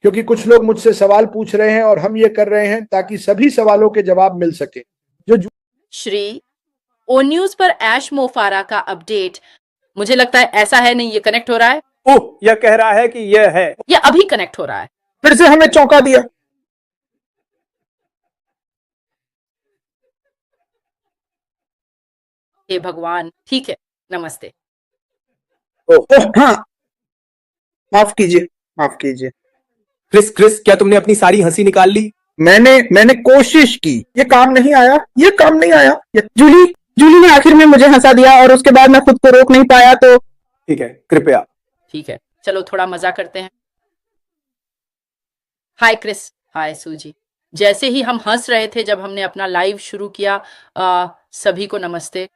क्योंकि कुछ लोग मुझसे सवाल पूछ रहे हैं और हम ये कर रहे हैं ताकि सभी सवालों के जवाब मिल सके। जो श्री, ओ न्यूज पर ऐश मोफारा का अपडेट, मुझे लगता है ऐसा है नहीं, ये कनेक्ट हो रहा है। ओह, यह कह रहा है कि यह है। ये अभी कनेक्ट हो रहा है। फिर से हमें चौंका दिया। हे भगवान, ठीक है, नमस्ते। ओह हाँ, माफ कीजिए, माफ कीजिए। क्रिस, क्या तुमने अपनी सारी हंसी निकाल ली? मैंने कोशिश की, ये काम नहीं आया, ये काम नहीं आया। जूली ने आखिर में मुझे हंसा दिया और उसके बाद मैं खुद को रोक नहीं पाया, तो ठीक है, कृपया। ठीक है, चलो थोड़ा मजा करते हैं। हाय क्रिस, हाय सूजी। जैसे ही हम हंस रहे थे जब हमने अपना लाइव शुरू किया, सभी को नमस्ते।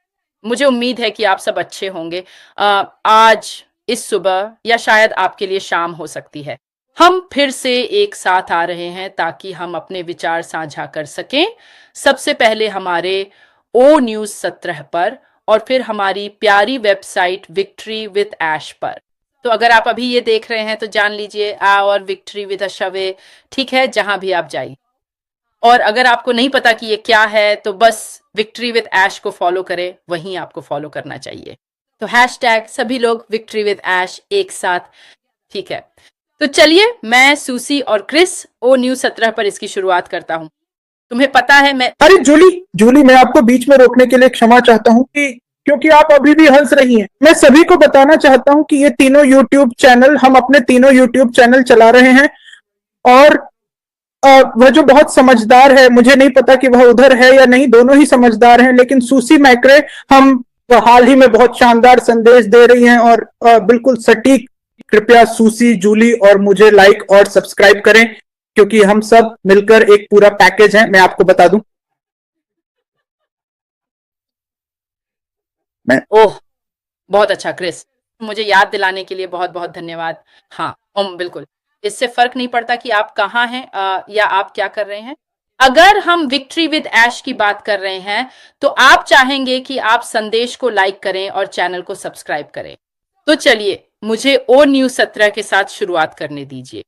मुझे उम्मीद है कि आप सब अच्छे होंगे। आज इस सुबह या शायद आपके लिए शाम हो सकती है, हम फिर से एक साथ आ रहे हैं ताकि हम अपने विचार साझा कर सकें। सबसे पहले हमारे ओ न्यूज 17 पर और फिर हमारी प्यारी वेबसाइट विक्ट्री विद ऐश पर। तो अगर आप अभी ये देख रहे हैं तो जान लीजिए और विक्ट्री विद अशवे, ठीक है, जहां भी आप जाइए। और अगर आपको नहीं पता कि ये क्या है तो बस विक्ट्री विद ऐश को फॉलो करें, वहीं आपको फॉलो करना चाहिए। तो हैशटैग सभी लोग विक्ट्री विद ऐश एक साथ, ठीक है। तो चलिए, मैं सूसी और क्रिस ओ न्यूज 17 पर इसकी शुरुआत करता हूँ। तुम्हें पता है मैं अरे जूली, मैं आपको बीच में रोकने के लिए क्षमा चाहता हूँ कि क्योंकि आप अभी भी हंस रही हैं। मैं सभी को बताना चाहता हूँ कि ये तीनों यूट्यूब चैनल, हम अपने तीनों यूट्यूब चैनल चला रहे हैं और वह जो बहुत समझदार है, मुझे नहीं पता कि वह उधर है या नहीं, दोनों ही समझदार हैं, लेकिन सूसी मैक्रे हम हाल ही में बहुत शानदार संदेश दे रही हैं और बिल्कुल सटीक। कृपया सूसी, जूली और मुझे लाइक और सब्सक्राइब करें क्योंकि हम सब मिलकर एक पूरा पैकेज है। मैं आपको बता दूं, ओह, बहुत अच्छा क्रिस, मुझे याद दिलाने के लिए बहुत बहुत धन्यवाद। हाँ बिल्कुल, इससे फर्क नहीं पड़ता कि आप कहाँ हैं या आप क्या कर रहे हैं। अगर हम विक्ट्री विद ऐश की बात कर रहे हैं तो आप चाहेंगे कि आप संदेश को लाइक करें और चैनल को सब्सक्राइब करें। तो चलिए, मुझे ओ न्यूज 17 के साथ शुरुआत करने दीजिए।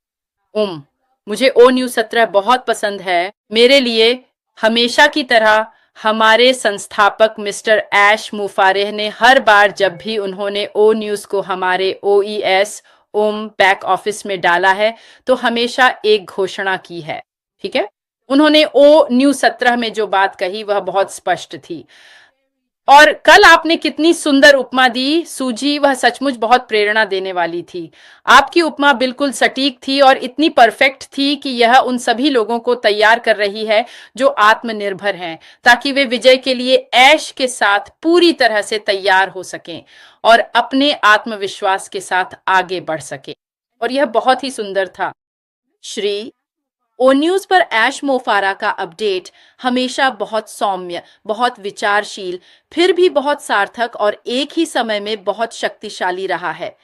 मुझे ओ न्यूज 17 बहुत पसंद है। मेरे लिए हमेशा की तरह हमारे संस्थापक मिस्टर ऐश मुफारेह ने हर बार जब भी उन्होंने ओ न्यूज को हमारे OES बैक ऑफिस में डाला है तो हमेशा एक घोषणा की है, ठीक है। उन्होंने ओ न्यूज 17 में जो बात कही वह बहुत स्पष्ट थी। और कल आपने कितनी सुंदर उपमा दी सूजी, वह सचमुच बहुत प्रेरणा देने वाली थी। आपकी उपमा बिल्कुल सटीक थी और इतनी परफेक्ट थी कि यह उन सभी लोगों को तैयार कर रही है जो आत्मनिर्भर हैं, ताकि वे विजय के लिए ऐश के साथ पूरी तरह से तैयार हो सकें और अपने आत्मविश्वास के साथ आगे बढ़ सके। और यह बहुत ही सुंदर था। श्री, ओ न्यूज पर ऐश मोफारा का अपडेट हमेशा बहुत सौम्य, बहुत विचारशील, फिर भी बहुत सार्थक और एक ही समय में बहुत शक्तिशाली रहा है।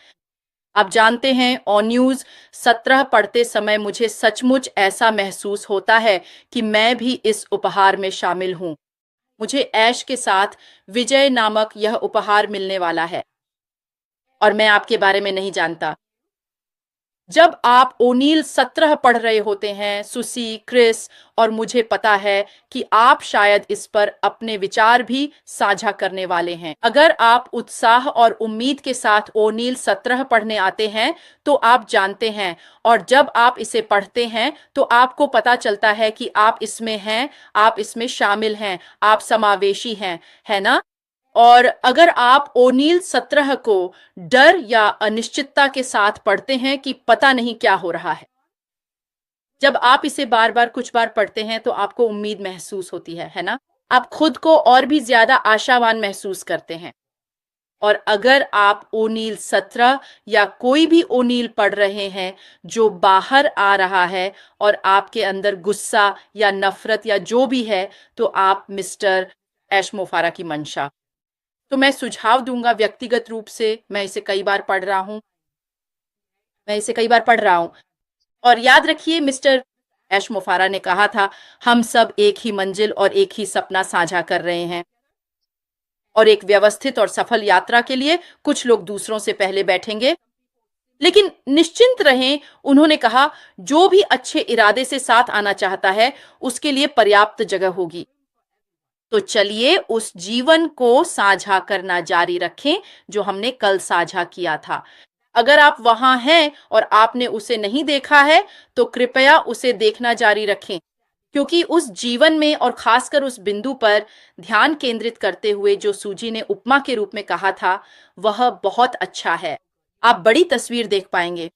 आप जानते हैं, ओ न्यूज 17 पढ़ते समय मुझे सचमुच ऐसा महसूस होता है कि मैं भी इस उपहार में शामिल हूं। मुझे ऐश के साथ विजय नामक यह उपहार मिलने वाला है और मैं आपके बारे में नहीं जानता। जब आप ओनील 17 पढ़ रहे होते हैं सुसी, क्रिस, और मुझे पता है कि आप शायद इस पर अपने विचार भी साझा करने वाले हैं। अगर आप उत्साह और उम्मीद के साथ ओनील 17 पढ़ने आते हैं तो आप जानते हैं, और जब आप इसे पढ़ते हैं तो आपको पता चलता है कि आप इसमें हैं, आप इसमें शामिल हैं, आप समावेशी हैं, है ना। और अगर आप ओनील 17 को डर या अनिश्चितता के साथ पढ़ते हैं कि पता नहीं क्या हो रहा है, जब आप इसे बार बार कुछ बार पढ़ते हैं तो आपको उम्मीद महसूस होती है ना। आप खुद को और भी ज्यादा आशावान महसूस करते हैं। और अगर आप ओनील 17 या कोई भी ओनील पढ़ रहे हैं जो बाहर आ रहा है और आपके अंदर गुस्सा या नफरत या जो भी है, तो आप मिस्टर ऐश मोफारा की मंशा। तो मैं सुझाव दूंगा, व्यक्तिगत रूप से मैं इसे कई बार पढ़ रहा हूं, और याद रखिए, मिस्टर ऐश मोफारा ने कहा था, हम सब एक ही मंजिल और एक ही सपना साझा कर रहे हैं, और एक व्यवस्थित और सफल यात्रा के लिए कुछ लोग दूसरों से पहले बैठेंगे लेकिन निश्चिंत रहें, उन्होंने कहा, जो भी अच्छे इरादे से साथ आना चाहता है, उसके लिए पर्याप्त जगह होगी। तो चलिए उस जीवन को साझा करना जारी रखें जो हमने कल साझा किया था। अगर आप वहां हैं और आपने उसे नहीं देखा है, तो कृपया उसे देखना जारी रखें, क्योंकि उस जीवन में और खासकर उस बिंदु पर ध्यान केंद्रित करते हुए जो सूजी ने उपमा के रूप में कहा था, वह बहुत अच्छा है। आप बड़ी तस्वीर देख पाएंगे।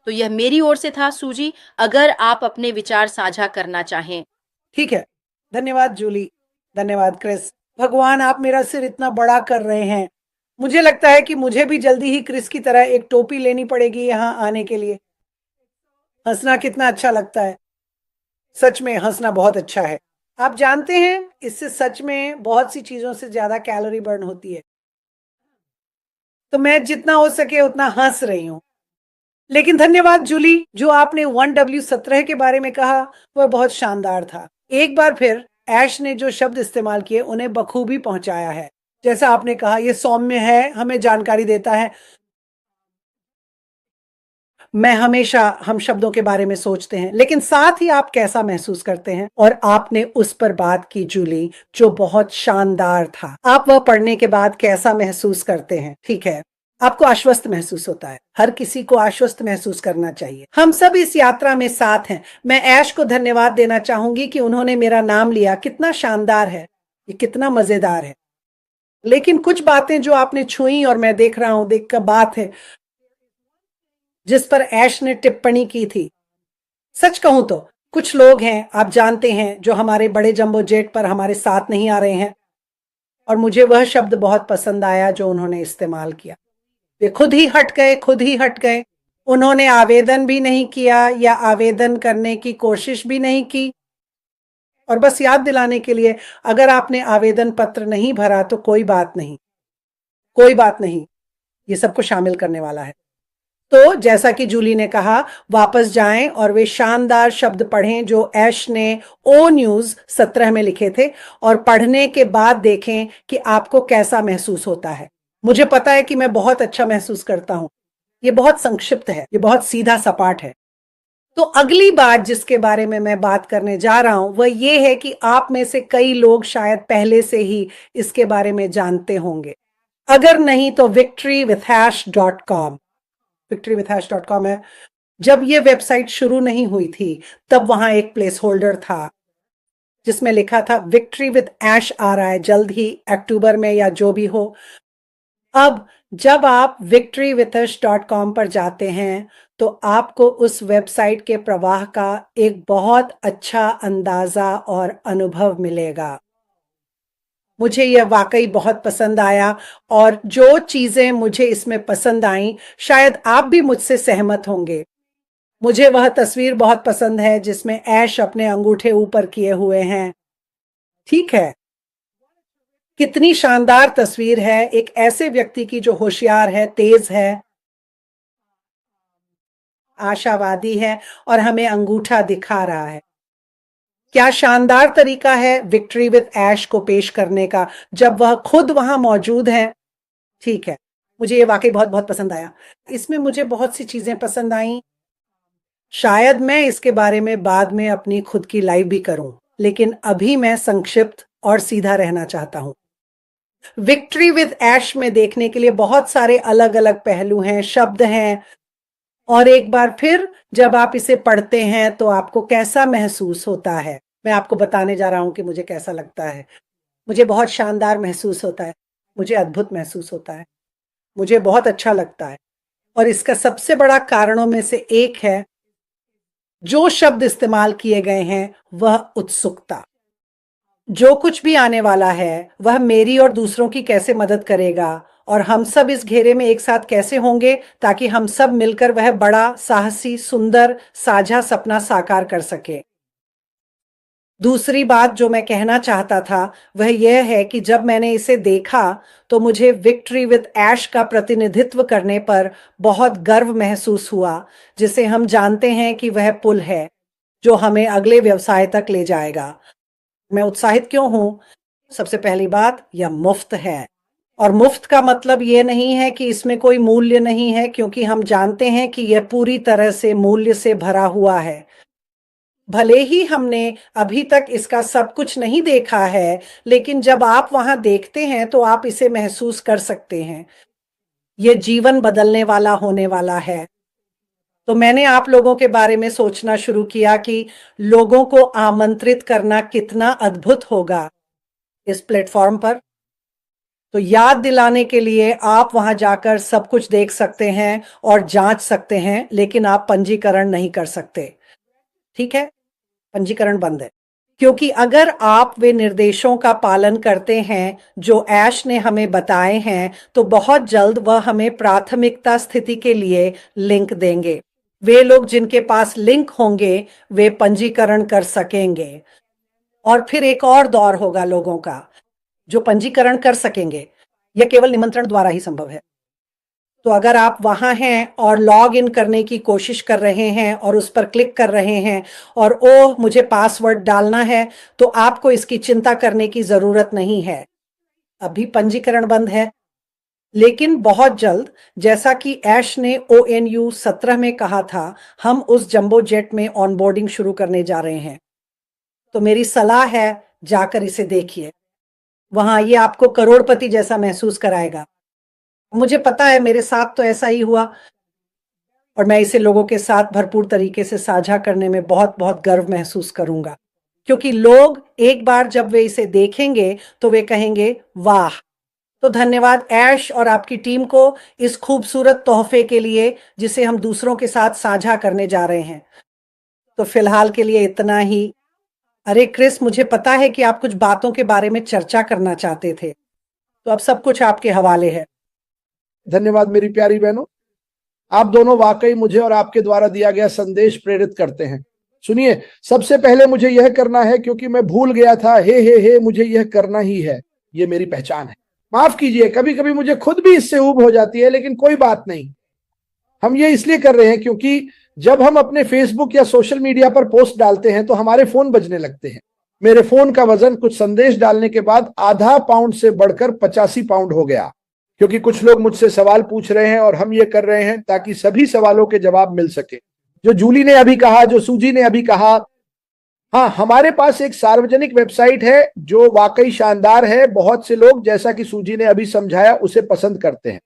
तो यह मेरी ओर से था सूजी, अगर आप अपने विचार साझा करना चाहें। ठीक है, धन्यवाद जूली, धन्यवाद क्रिस। भगवान, आप मेरा सिर इतना बड़ा कर रहे हैं। मुझे लगता है कि मुझे भी जल्दी ही क्रिस की तरह एक टोपी लेनी पड़ेगी यहाँ आने के लिए। हंसना कितना अच्छा लगता है, सच में हंसना बहुत अच्छा है। आप जानते हैं, इससे सच में बहुत सी चीजों से ज्यादा कैलोरी बर्न होती है। तो मैं जितना हो सके उतना हंस रही हूँ। लेकिन धन्यवाद जूली, जो आपने 1W17 के बारे में कहा वह बहुत शानदार था। एक बार फिर ऐश ने जो शब्द इस्तेमाल किए उन्हें बखूबी पहुंचाया है। जैसा आपने कहा, यह सौम्य है, हमें जानकारी देता है। मैं हमेशा हम शब्दों के बारे में सोचते हैं, लेकिन साथ ही आप कैसा महसूस करते हैं, और आपने उस पर बात की जूली, जो बहुत शानदार था। आप वह पढ़ने के बाद कैसा महसूस करते हैं? ठीक है, आपको आश्वस्त महसूस होता है। हर किसी को आश्वस्त महसूस करना चाहिए। हम सब इस यात्रा में साथ हैं। मैं ऐश को धन्यवाद देना चाहूंगी कि उन्होंने मेरा नाम लिया। कितना शानदार है, ये कितना मजेदार है। लेकिन कुछ बातें जो आपने छुई और मैं देख रहा हूं, देख कर बात है जिस पर ऐश ने टिप्पणी की थी। सच कहूं तो कुछ लोग हैं, आप जानते हैं, जो हमारे बड़े जंबो जेट पर हमारे साथ नहीं आ रहे हैं, और मुझे वह शब्द बहुत पसंद आया जो उन्होंने इस्तेमाल किया। वे खुद ही हट गए, खुद ही हट गए। उन्होंने आवेदन भी नहीं किया या आवेदन करने की कोशिश भी नहीं की। और बस याद दिलाने के लिए, अगर आपने आवेदन पत्र नहीं भरा तो कोई बात नहीं, कोई बात नहीं, ये सबको शामिल करने वाला है। तो जैसा कि जूली ने कहा, वापस जाएं और वे शानदार शब्द पढ़ें जो ऐश ने ओ न्यूज 17 में लिखे थे, और पढ़ने के बाद देखें कि आपको कैसा महसूस होता है। मुझे पता है कि मैं बहुत अच्छा महसूस करता हूं। ये बहुत संक्षिप्त है, ये बहुत सीधा सपाट है। तो अगली बात जिसके बारे में मैं बात करने जा रहा हूं वह ये है कि आप में से कई लोग शायद पहले से ही इसके बारे में जानते होंगे। अगर नहीं तो victorywithash.com, victorywithash.com है। जब ये वेबसाइट शुरू नहीं हुई थी तब वहां एक प्लेस होल्डर था जिसमें लिखा था विक्ट्री विद ऐश आ रहा है जल्द ही, अक्टूबर में या जो भी हो। अब जब आप victorywithash.com पर जाते हैं तो आपको उस वेबसाइट के प्रवाह का एक बहुत अच्छा अंदाजा और अनुभव मिलेगा। मुझे यह वाकई बहुत पसंद आया, और जो चीजें मुझे इसमें पसंद आईं शायद आप भी मुझसे सहमत होंगे। मुझे वह तस्वीर बहुत पसंद है जिसमें ऐश अपने अंगूठे ऊपर किए हुए हैं। ठीक है, कितनी शानदार तस्वीर है एक ऐसे व्यक्ति की जो होशियार है, तेज है, आशावादी है और हमें अंगूठा दिखा रहा है। क्या शानदार तरीका है विक्ट्री विद ऐश को पेश करने का, जब वह खुद वहां मौजूद है। ठीक है, मुझे ये वाकई बहुत बहुत पसंद आया। इसमें मुझे बहुत सी चीजें पसंद आई। शायद मैं इसके बारे में बाद में अपनी खुद की लाइव भी करूं, लेकिन अभी मैं संक्षिप्त और सीधा रहना चाहता हूं। विक्ट्री विद ऐश में देखने के लिए बहुत सारे अलग अलग पहलू हैं, शब्द हैं, और एक बार फिर जब आप इसे पढ़ते हैं तो आपको कैसा महसूस होता है। मैं आपको बताने जा रहा हूं कि मुझे कैसा लगता है। मुझे बहुत शानदार महसूस होता है, मुझे अद्भुत महसूस होता है, मुझे बहुत अच्छा लगता है। और इसका सबसे बड़ा कारणों में से एक है, जो शब्द इस्तेमाल किए गए हैं वह उत्सुकता। जो कुछ भी आने वाला है वह मेरी और दूसरों की कैसे मदद करेगा, और हम सब इस घेरे में एक साथ कैसे होंगे ताकि हम सब मिलकर वह बड़ा, साहसी, सुंदर, साझा सपना साकार कर सके। दूसरी बात जो मैं कहना चाहता था वह यह है कि जब मैंने इसे देखा तो मुझे विक्ट्री विद ऐश का प्रतिनिधित्व करने पर बहुत गर्व महसूस हुआ, जिसे हम जानते हैं कि वह पुल है जो हमें अगले व्यवसाय तक ले जाएगा। मैं उत्साहित क्यों हूं? सबसे पहली बात, यह मुफ्त है। और मुफ्त का मतलब ये नहीं है कि इसमें कोई मूल्य नहीं है, क्योंकि हम जानते हैं कि यह पूरी तरह से मूल्य से भरा हुआ है। भले ही हमने अभी तक इसका सब कुछ नहीं देखा है, लेकिन जब आप वहां देखते हैं तो आप इसे महसूस कर सकते हैं। ये जीवन बदलने वाला होने वाला है। तो मैंने आप लोगों के बारे में सोचना शुरू किया कि लोगों को आमंत्रित करना कितना अद्भुत होगा इस प्लेटफॉर्म पर। तो याद दिलाने के लिए आप वहां जाकर सब कुछ देख सकते हैं और जांच सकते हैं, लेकिन आप पंजीकरण नहीं कर सकते। ठीक है, पंजीकरण बंद है। क्योंकि अगर आप वे निर्देशों का पालन करते हैं जो ऐश ने हमें बताए हैं, तो बहुत जल्द वह हमें प्राथमिकता स्थिति के लिए लिंक देंगे। वे लोग जिनके पास लिंक होंगे वे पंजीकरण कर सकेंगे। और फिर एक और दौर होगा लोगों का जो पंजीकरण कर सकेंगे। यह केवल निमंत्रण द्वारा ही संभव है। तो अगर आप वहां हैं और लॉग इन करने की कोशिश कर रहे हैं और उस पर क्लिक कर रहे हैं और ओह मुझे पासवर्ड डालना है, तो आपको इसकी चिंता करने की जरूरत नहीं है। अभी पंजीकरण बंद है, लेकिन बहुत जल्द, जैसा कि ऐश ने ONU 17 में कहा था, हम उस जंबो जेट में ऑनबोर्डिंग शुरू करने जा रहे हैं। तो मेरी सलाह है जाकर इसे देखिए। वहां ये आपको करोड़पति जैसा महसूस कराएगा। मुझे पता है मेरे साथ तो ऐसा ही हुआ, और मैं इसे लोगों के साथ भरपूर तरीके से साझा करने में बहुत बहुत गर्व महसूस करूंगा, क्योंकि लोग एक बार जब वे इसे देखेंगे तो वे कहेंगे वाह। तो धन्यवाद ऐश और आपकी टीम को इस खूबसूरत तोहफे के लिए जिसे हम दूसरों के साथ साझा करने जा रहे हैं। तो फिलहाल के लिए इतना ही। अरे क्रिस, मुझे पता है कि आप कुछ बातों के बारे में चर्चा करना चाहते थे, तो अब सब कुछ आपके हवाले है। धन्यवाद मेरी प्यारी बहनों, आप दोनों वाकई मुझे और आपके द्वारा दिया गया संदेश प्रेरित करते हैं। सुनिए, सबसे पहले मुझे यह करना है क्योंकि मैं भूल गया था। हे मुझे यह करना ही है, ये मेरी पहचान है। माफ कीजिए, कभी कभी मुझे खुद भी इससे ऊब हो जाती है, लेकिन कोई बात नहीं। हम ये इसलिए कर रहे हैं क्योंकि जब हम अपने फेसबुक या सोशल मीडिया पर पोस्ट डालते हैं तो हमारे फोन बजने लगते हैं। मेरे फोन का वजन कुछ संदेश डालने के बाद आधा पाउंड से बढ़कर 85 पाउंड हो गया, क्योंकि कुछ लोग मुझसे सवाल पूछ रहे हैं और हम ये कर रहे हैं ताकि सभी सवालों के जवाब मिल सके। जो जूली ने अभी कहा, जो सूजी ने अभी कहा, हाँ, हमारे पास एक सार्वजनिक वेबसाइट है जो वाकई शानदार है। बहुत से लोग, जैसा कि सूजी ने अभी समझाया, उसे पसंद करते हैं।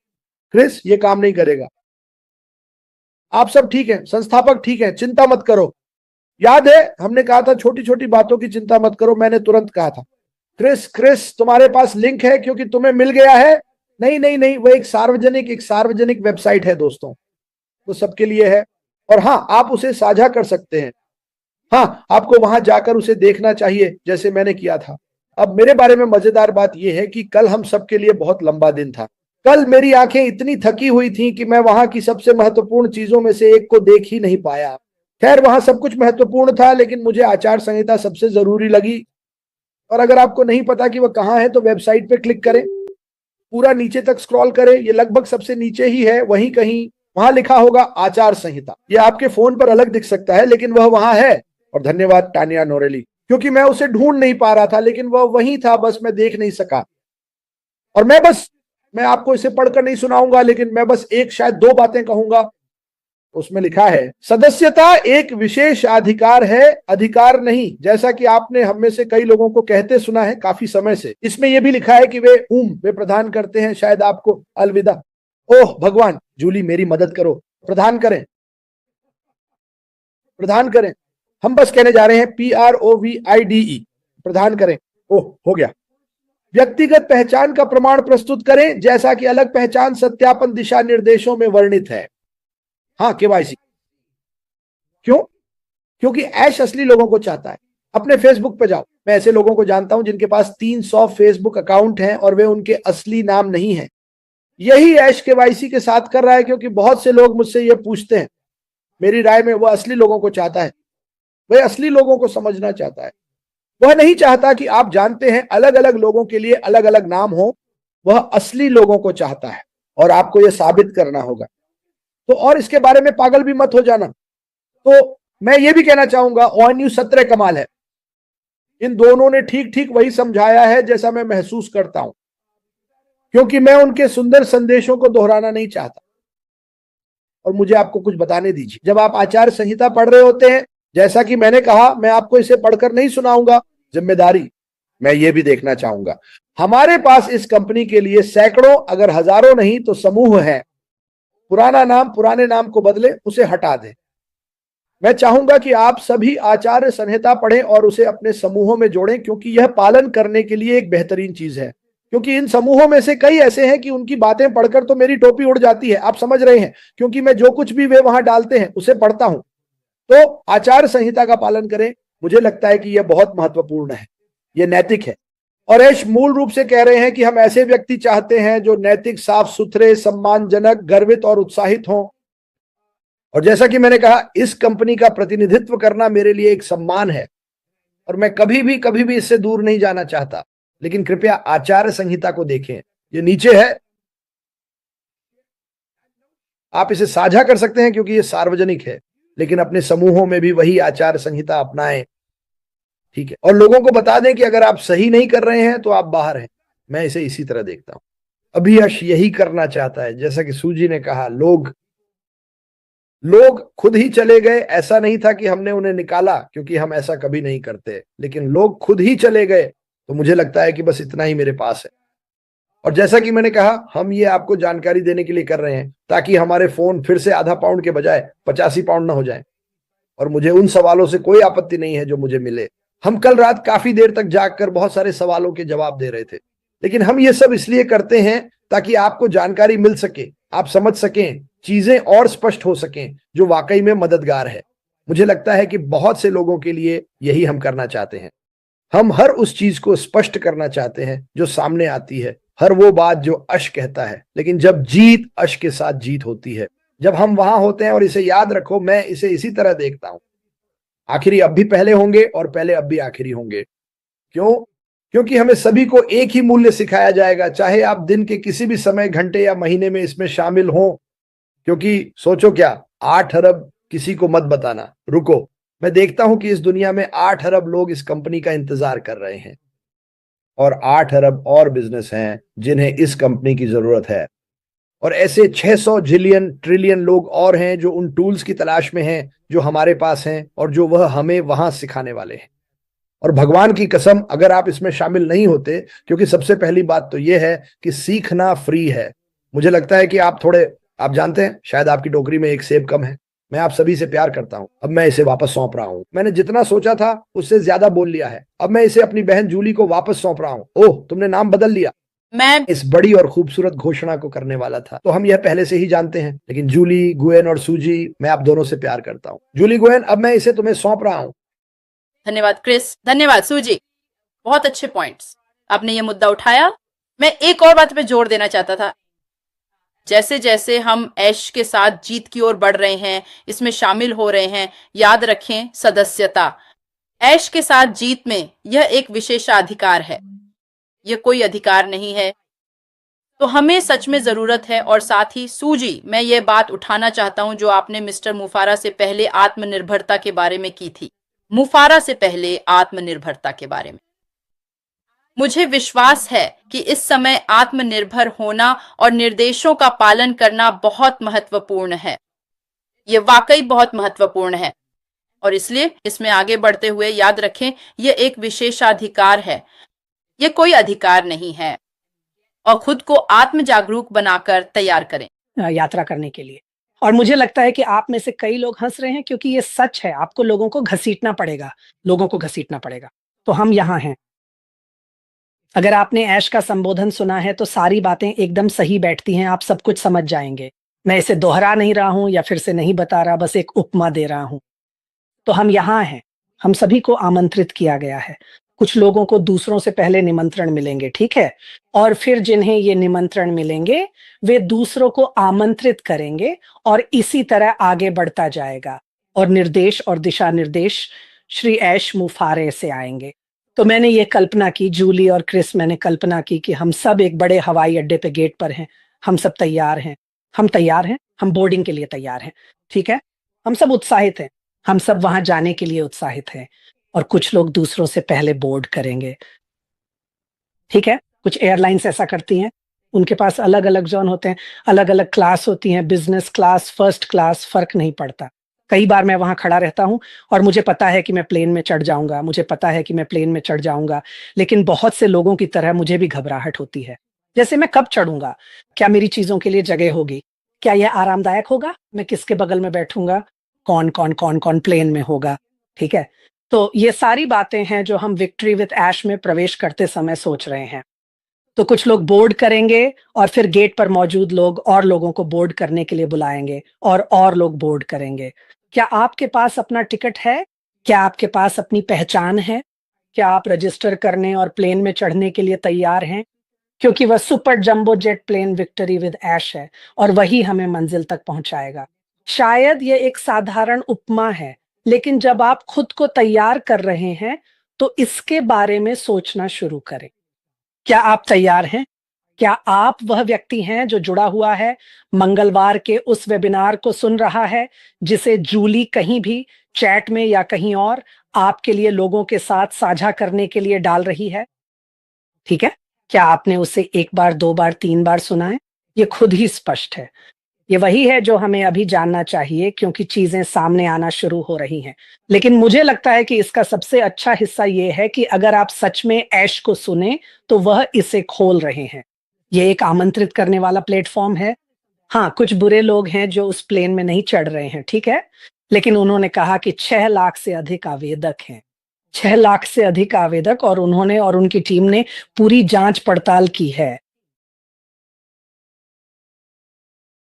क्रिस, ये काम नहीं करेगा। आप सब ठीक हैं, संस्थापक ठीक है, चिंता मत करो। याद है हमने कहा था छोटी छोटी बातों की चिंता मत करो, मैंने तुरंत कहा था। क्रिस तुम्हारे पास लिंक है क्योंकि तुम्हें मिल गया है। नहीं, वो एक सार्वजनिक वेबसाइट है दोस्तों, तो सबके लिए है। और हाँ, आप उसे साझा कर सकते हैं। हाँ, आपको वहां जाकर उसे देखना चाहिए जैसे मैंने किया था। अब मेरे बारे में मजेदार बात यह है कि कल हम सबके लिए बहुत लंबा दिन था। कल मेरी आंखें इतनी थकी हुई थी कि मैं वहां की सबसे महत्वपूर्ण चीजों में से एक को देख ही नहीं पाया। खैर, वहां सब कुछ महत्वपूर्ण था, लेकिन मुझे आचार संहिता सबसे जरूरी लगी। और अगर आपको नहीं पता कि वह कहाँ है तो वेबसाइट पे क्लिक करें, पूरा नीचे तक स्क्रॉल करें, ये लगभग सबसे नीचे ही है, वहीं कहीं वहां लिखा होगा आचार संहिता। ये आपके फोन पर अलग दिख सकता है, लेकिन वह वहां है। और धन्यवाद टानिया नोरेली, क्योंकि मैं उसे ढूंढ नहीं पा रहा था, लेकिन वह वहीं था, बस मैं देख नहीं सका। और मैं आपको इसे पढ़कर नहीं सुनाऊंगा, लेकिन मैं बस एक, शायद दो बातें कहूंगा। उसमें लिखा है, सदस्यता एक विशेष अधिकार है, अधिकार नहीं, जैसा कि आपने हम में से कई लोगों को कहते सुना है काफी समय से। इसमें यह भी लिखा है कि वे प्रदान करते हैं शायद आपको अलविदा। ओह भगवान, जूली मेरी मदद करो, प्रदान करें। हम बस कहने जा रहे हैं PROVIDE, प्रदान करें। ओह, हो गया। व्यक्तिगत पहचान का प्रमाण प्रस्तुत करें, जैसा कि अलग पहचान सत्यापन दिशा निर्देशों में वर्णित है। हाँ, KYC। क्यों? क्योंकि ऐश असली लोगों को चाहता है। अपने फेसबुक पे जाओ, मैं ऐसे लोगों को जानता हूं जिनके पास 300 फेसबुक अकाउंट हैं और वे उनके असली नाम नहीं है। यही ऐश KYC के साथ कर रहा है, क्योंकि बहुत से लोग मुझसे ये पूछते हैं। मेरी राय में वह असली लोगों को चाहता है, वह असली लोगों को समझना चाहता है। वह नहीं चाहता कि आप जानते हैं अलग अलग लोगों के लिए अलग अलग नाम हो। वह असली लोगों को चाहता है और आपको यह साबित करना होगा। तो और इसके बारे में पागल भी मत हो जाना। तो मैं ये भी कहना चाहूंगा, ONU 17 कमाल है। इन दोनों ने ठीक ठीक वही समझाया है जैसा मैं महसूस करता हूं। क्योंकि मैं उनके सुंदर संदेशों को दोहराना नहीं चाहता। और मुझे आपको कुछ बताने दीजिए, जब आप आचार संहिता पढ़ रहे होते हैं, जैसा कि मैंने कहा, मैं आपको इसे पढ़कर नहीं सुनाऊंगा, जिम्मेदारी मैं ये भी देखना चाहूंगा। हमारे पास इस कंपनी के लिए सैकड़ों अगर हजारों नहीं तो समूह है। पुराना नाम पुराने नाम को बदले, उसे हटा दें। मैं चाहूंगा कि आप सभी आचार्य संहिता पढ़ें और उसे अपने समूहों में जोड़ें, क्योंकि यह पालन करने के लिए एक बेहतरीन चीज है। क्योंकि इन समूहों में से कई ऐसे हैं कि उनकी बातें पढ़कर तो मेरी टोपी उड़ जाती है, आप समझ रहे हैं, क्योंकि मैं जो कुछ भी वे वहां डालते हैं उसे पढ़ता हूं। तो आचार संहिता का पालन करें, मुझे लगता है कि यह बहुत महत्वपूर्ण है, यह नैतिक है। और ऐश मूल रूप से कह रहे हैं कि हम ऐसे व्यक्ति चाहते हैं जो नैतिक, साफ सुथरे, सम्मानजनक, गर्वित और उत्साहित हों। और जैसा कि मैंने कहा, इस कंपनी का प्रतिनिधित्व करना मेरे लिए एक सम्मान है और मैं कभी भी इससे दूर नहीं जाना चाहता। लेकिन कृपया आचार संहिता को देखें, ये नीचे है, आप इसे साझा कर सकते हैं क्योंकि ये सार्वजनिक है, लेकिन अपने समूहों में भी वही आचार संहिता अपनाएं, ठीक है। और लोगों को बता दें कि अगर आप सही नहीं कर रहे हैं तो आप बाहर हैं। मैं इसे इसी तरह देखता हूं। अभी यश यही करना चाहता है, जैसा कि सूजी ने कहा, लोग खुद ही चले गए। ऐसा नहीं था कि हमने उन्हें निकाला, क्योंकि हम ऐसा कभी नहीं करते, लेकिन लोग खुद ही चले गए। तो मुझे लगता है कि बस इतना ही मेरे पास है। और जैसा कि मैंने कहा, हम ये आपको जानकारी देने के लिए कर रहे हैं ताकि हमारे फोन फिर से आधा पाउंड के बजाय 85 पाउंड ना हो जाए। और मुझे उन सवालों से कोई आपत्ति नहीं है जो मुझे मिले। हम कल रात काफी देर तक जागकर बहुत सारे सवालों के जवाब दे रहे थे, लेकिन हम ये सब इसलिए करते हैं ताकि आपको जानकारी मिल सके, आप समझ सकें, चीजें और स्पष्ट हो सकें, जो वाकई में मददगार है। मुझे लगता है कि बहुत से लोगों के लिए यही हम करना चाहते हैं। हम हर उस चीज को स्पष्ट करना चाहते हैं जो सामने आती है, हर वो बात जो अश कहता है। लेकिन जब जीत अश के साथ जीत होती है, जब हम वहां होते हैं, और इसे याद रखो, मैं इसे इसी तरह देखता हूं, आखिरी अब भी पहले होंगे और पहले अब भी आखिरी होंगे। क्यों? क्योंकि हमें सभी को एक ही मूल्य सिखाया जाएगा, चाहे आप दिन के किसी भी समय, घंटे या महीने में इसमें शामिल हों। क्योंकि सोचो क्या, 8 अरब किसी को मत बताना, रुको, मैं देखता हूं कि इस दुनिया में 8 अरब लोग इस कंपनी का इंतजार कर रहे हैं, और 8 अरब और बिजनेस हैं जिन्हें इस कंपनी की जरूरत है। और ऐसे 600 जिलियन ट्रिलियन लोग और हैं जो उन टूल्स की तलाश में हैं जो हमारे पास हैं और जो वह हमें वहां सिखाने वाले हैं। और भगवान की कसम, अगर आप इसमें शामिल नहीं होते, क्योंकि सबसे पहली बात तो यह है कि सीखना फ्री है। मुझे लगता है कि आप जानते हैं, शायद आपकी टोकरी में एक सेब कम है। मैं आप सभी से प्यार करता हूं, अब मैं इसे वापस सौंप रहा हूं। मैंने जितना सोचा था उससे ज्यादा बोल लिया है। अब मैं इसे अपनी बहन जूली को वापस सौंप रहा हूं। ओह, तुमने नाम बदल लिया। मैं इस बड़ी और खूबसूरत घोषणा को करने वाला था, तो हम यह पहले से ही जानते हैं। लेकिन जूली, गुएन और सूजी, मैं आप दोनों से प्यार करता हूं। जूली, गुएन, अब मैं इसे तुम्हें सौंप रहा हूं। धन्यवाद क्रिस, धन्यवाद सूजी, बहुत अच्छे पॉइंट्स आपने ये मुद्दा उठाया। मैं एक और बात पे जोर देना चाहता था। जैसे जैसे हम ऐश के साथ जीत की ओर बढ़ रहे हैं, इसमें शामिल हो रहे हैं, याद रखें, सदस्यता ऐश के साथ जीत में यह एक विशेषाधिकार है, यह कोई अधिकार नहीं है। तो हमें सच में जरूरत है। और साथ ही सूजी, मैं ये बात उठाना चाहता हूं जो आपने मिस्टर मुफारा से पहले आत्मनिर्भरता के बारे में की थी। मुफारा से पहले आत्मनिर्भरता के बारे में मुझे विश्वास है कि इस समय आत्मनिर्भर होना और निर्देशों का पालन करना बहुत महत्वपूर्ण है। ये वाकई बहुत महत्वपूर्ण है। और इसलिए इसमें आगे बढ़ते हुए याद रखें, यह एक विशेषाधिकार है, यह कोई अधिकार नहीं है। और खुद को आत्म जागरूक बनाकर तैयार करें यात्रा करने के लिए। और मुझे लगता है कि आप में से कई लोग हंस रहे हैं, क्योंकि ये सच है। आपको लोगों को घसीटना पड़ेगा, लोगों को घसीटना पड़ेगा। तो हम यहाँ हैं। अगर आपने ऐश का संबोधन सुना है तो सारी बातें एकदम सही बैठती हैं, आप सब कुछ समझ जाएंगे। मैं इसे दोहरा नहीं रहा हूं या फिर से नहीं बता रहा, बस एक उपमा दे रहा हूं। तो हम यहाँ हैं, हम सभी को आमंत्रित किया गया है। कुछ लोगों को दूसरों से पहले निमंत्रण मिलेंगे, ठीक है, और फिर जिन्हें ये निमंत्रण मिलेंगे वे दूसरों को आमंत्रित करेंगे और इसी तरह आगे बढ़ता जाएगा। और निर्देश और दिशा निर्देश श्री ऐश मुफारे से आएंगे। तो मैंने ये कल्पना की, जूली और क्रिस, मैंने कल्पना की कि हम सब एक बड़े हवाई अड्डे पे गेट पर हैं। हम सब तैयार हैं, हम तैयार हैं, हम बोर्डिंग के लिए तैयार हैं, ठीक है। हम सब उत्साहित हैं, हम सब वहां जाने के लिए उत्साहित हैं। और कुछ लोग दूसरों से पहले बोर्ड करेंगे, ठीक है। कुछ एयरलाइंस ऐसा करती हैं, उनके पास अलग अलग जोन होते हैं, अलग अलग क्लास होती हैं, बिजनेस क्लास, फर्स्ट क्लास, फर्क नहीं पड़ता। कई बार मैं वहां खड़ा रहता हूं और मुझे पता है कि मैं प्लेन में चढ़ जाऊंगा, मुझे पता है कि मैं प्लेन में चढ़ जाऊंगा, लेकिन बहुत से लोगों की तरह मुझे भी घबराहट होती है। जैसे मैं कब चढ़ूंगा, क्या मेरी चीजों के लिए जगह होगी, क्या यह आरामदायक होगा, मैं किसके बगल में बैठूंगा, कौन प्लेन में होगा। ठीक है, तो ये सारी बातें हैं जो हम विक्ट्री विद ऐश में प्रवेश करते समय सोच रहे हैं। तो कुछ लोग बोर्ड करेंगे और फिर गेट पर मौजूद लोग और लोगों को बोर्ड करने के लिए बुलाएंगे और लोग बोर्ड करेंगे। क्या आपके पास अपना टिकट है? क्या आपके पास अपनी पहचान है? क्या आप रजिस्टर करने और प्लेन में चढ़ने के लिए तैयार हैं? क्योंकि वह super jumbo jet plane victory with ash है और वही हमें मंजिल तक पहुंचाएगा। शायद ये एक साधारण उपमा है, लेकिन जब आप खुद को तैयार कर रहे हैं तो इसके बारे में सोचना शुरू करें। क्या आप तैयार हैं? क्या आप वह व्यक्ति हैं जो जुड़ा हुआ है, मंगलवार के उस वेबिनार को सुन रहा है जिसे जूली कहीं भी चैट में या कहीं और आपके लिए लोगों के साथ साझा करने के लिए डाल रही है? ठीक है, क्या आपने उसे 1 बार, 2 बार, 3 बार सुना है? ये खुद ही स्पष्ट है। ये वही है जो हमें अभी जानना चाहिए, क्योंकि चीजें सामने आना शुरू हो रही हैं। लेकिन मुझे लगता है कि इसका सबसे अच्छा हिस्सा ये है कि अगर आप सच में ऐश को सुने तो वह इसे खोल रहे हैं। ये एक आमंत्रित करने वाला प्लेटफॉर्म है। हाँ, कुछ बुरे लोग हैं जो उस प्लेन में नहीं चढ़ रहे हैं, ठीक है, लेकिन उन्होंने कहा कि 6 लाख से अधिक आवेदक हैं, 6 लाख से अधिक आवेदक, और उन्होंने और उनकी टीम ने पूरी जांच पड़ताल की है।